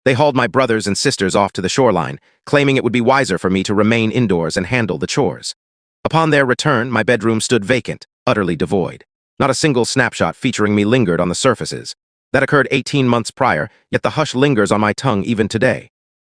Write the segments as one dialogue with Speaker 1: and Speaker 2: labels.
Speaker 1: They hauled my brothers and sisters off to the shoreline, claiming it would be wiser for me to remain indoors and handle the chores. Upon their return, my bedroom stood vacant, utterly devoid. Not a single snapshot featuring me lingered on the surfaces. That occurred 18 months prior, yet the hush lingers on my tongue even today.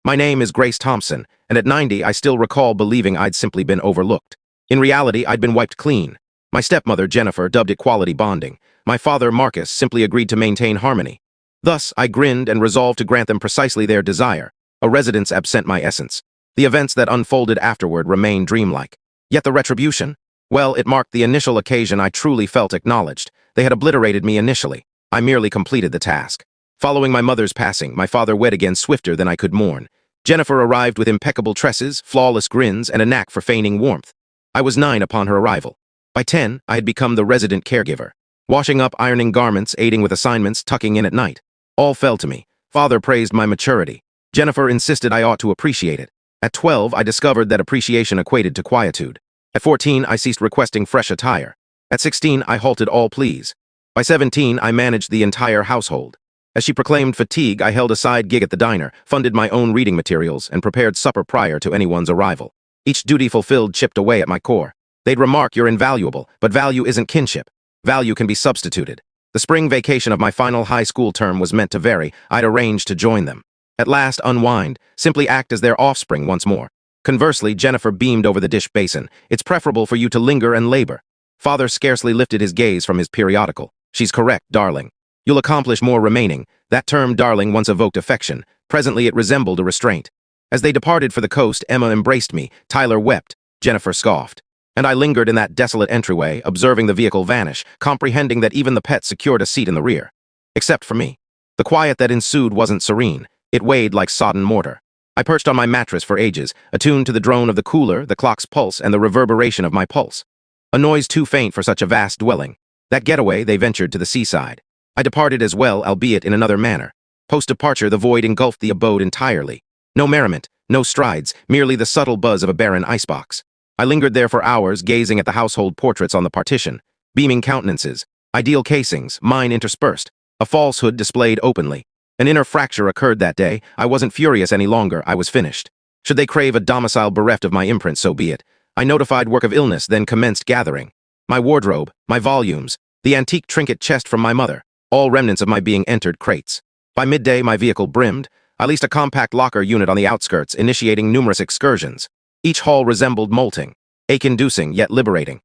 Speaker 1: My name is Grace Thompson, and at 90 I still recall believing I'd simply been overlooked. In reality, I'd been wiped clean. My stepmother, Jennifer, dubbed it quality bonding. My father, Marcus, simply agreed to maintain harmony. Thus, I grinned and resolved to grant them precisely their desire, a residence absent my essence. The events that unfolded afterward remain dreamlike. Yet the retribution? Well, it marked the initial occasion I truly felt acknowledged. They had obliterated me initially. I merely completed the task. Following my mother's passing, my father wed again swifter than I could mourn. Jennifer arrived with impeccable tresses, flawless grins, and a knack for feigning warmth. I was 9 upon her arrival. By 10, I had become the resident caregiver. Washing up, ironing garments, aiding with assignments, tucking in at night. All fell to me. Father praised my maturity. Jennifer insisted I ought to appreciate it. At 12, I discovered that appreciation equated to quietude. At 14, I ceased requesting fresh attire. At 16, I halted all pleas. By 17, I managed the entire household. As she proclaimed fatigue, I held a side gig at the diner, funded my own reading materials, and prepared supper prior to anyone's arrival. Each duty fulfilled chipped away at my core. They'd remark you're invaluable, but value isn't kinship. Value can be substituted. The spring vacation of my final high school term was meant to vary. I'd arranged to join them. At last, unwind, simply act as their offspring once more. Conversely, Jennifer beamed over the dish basin. It's preferable for you to linger and labor. Father scarcely lifted his gaze from his periodical. She's correct, darling. You'll accomplish more remaining. That term, darling, once evoked affection. Presently, it resembled a restraint. As they departed for the coast, Emma embraced me. Tyler wept. Jennifer scoffed. And I lingered in that desolate entryway, observing the vehicle vanish, comprehending that even the pet secured a seat in the rear. Except for me. The quiet that ensued wasn't serene. It weighed like sodden mortar. I perched on my mattress for ages, attuned to the drone of the cooler, the clock's pulse, and the reverberation of my pulse. A noise too faint for such a vast dwelling. That getaway, they ventured to the seaside. I departed as well, albeit in another manner. Post-departure, the void engulfed the abode entirely. No merriment, no strides, merely the subtle buzz of a barren icebox. I lingered there for hours, gazing at the household portraits on the partition. Beaming countenances, ideal casings, mine interspersed. A falsehood displayed openly. An inner fracture occurred that day. I wasn't furious any longer. I was finished. Should they crave a domicile bereft of my imprint, so be it. I notified work of illness, then commenced gathering. My wardrobe, my volumes, the antique trinket chest from my mother, all remnants of my being entered crates. By midday, my vehicle brimmed. I leased a compact locker unit on the outskirts, initiating numerous excursions. Each haul resembled molting, ache-inducing yet liberating.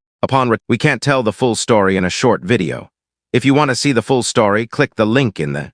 Speaker 1: We can't tell the full story in a short video. If you want to see the full story, click the link in the